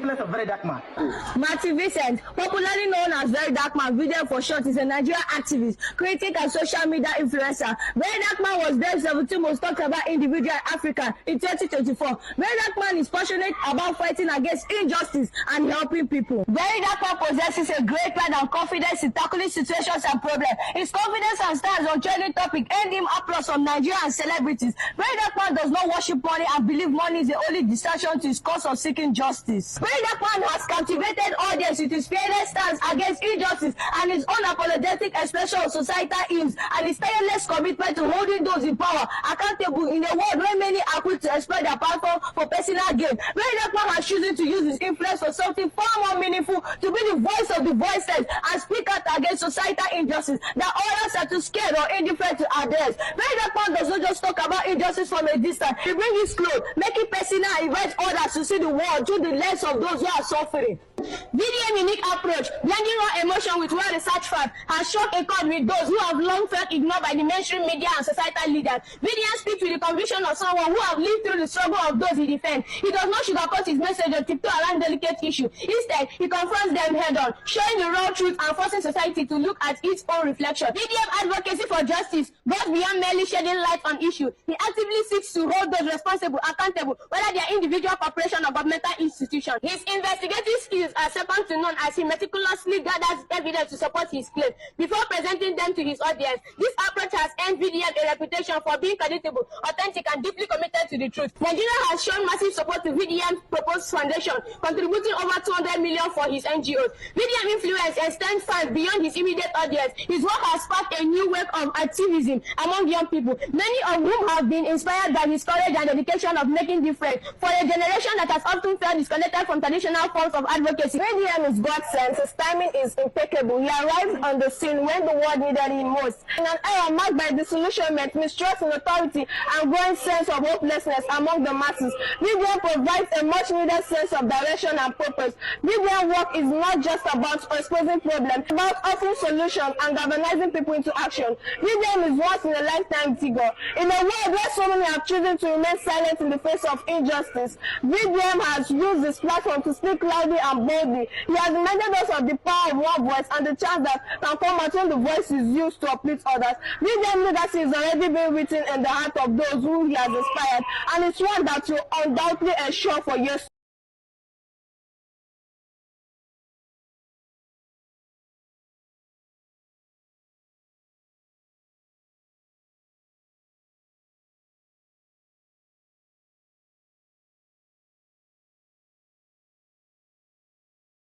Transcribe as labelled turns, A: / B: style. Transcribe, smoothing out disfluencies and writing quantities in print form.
A: influence of Very Dark Man?
B: Martin Vincent, popularly known as Very Dark Man, video for short, is a Nigerian activist, critic, and social media influencer. Very Dark Man was the 17th most talked about individual in Africa in 2024. Very Dark Man is passionate about fighting against injustice and helping people. Very Dark Man possesses a great pride and confidence in tackling situations and problems. His confidence and stance on trending topic earned him applause from Nigeria and celebrities. Very Dark Man does not worship money and believe money is the only distraction to his cause of seeking justice. Very Dark Man has captivated audience with his fearless stance against injustice and his unapologetic expression of societal ills and his tireless commitment to holding those in power accountable in a world where many are quick to exploit their platform for personal gain. Very Dark Man has chosen to use his influence for something far more meaningful, to be the voice of the voiceless and speak out against societal injustice that others are too scared or indifferent to address. Very Dark Man does not just talk about injustice from a distance. He brings it close, make it personal, and invite others to see the world through the lens of those who are suffering. VDM's unique approach, blending raw emotion with well-researched facts, has struck a chord with those who have long felt ignored by the mainstream media and societal leaders. VDM speaks with the conviction of someone who has lived through the struggle of those he defends. He does not sugarcoat his message or tiptoe around delicate issues. Instead, he confronts them head-on, showing the raw truth and forcing society to look at its own reflection. VDM advocacy for justice goes beyond merely shedding light on issues. He actively seeks to hold those responsible accountable, whether they are individual, corporation, or governmental institutions. His investigative skills are second to none as he meticulously gathers evidence to support his claim before presenting them to his audience. This approach has earned VDM a reputation for being creditable, authentic, and deeply committed to the truth. Nigeria has shown massive support to VDM's proposed foundation, contributing over 200 million for his NGOs. VDM influence extends far beyond his immediate audience. His work has sparked a new wave of activism among young people, many of whom have been inspired by his courage and dedication of making difference. For a generation that has often felt disconnected from traditional forms of advocacy, VDM is God sent. His timing is impeccable. He arrived on the scene when the world needed him most. In an era marked by disillusionment, mistrust in authority, and growing sense of hopelessness among the masses, VDM provides a much-needed sense of direction and purpose. VDM work is not just about exposing problems, it's about offering solutions and galvanizing people into action. VDM is once in a lifetime figure. In a world where so many have chosen to remain silent in the face of injustice, VDM has used this platform to speak loudly and boldly. He has reminded us of the power of one voice and the chance that can come out when the voice is used to uplift others. VDM legacy is already being written in the heart of those who he has inspired, and it's one that will undoubtedly ensure for years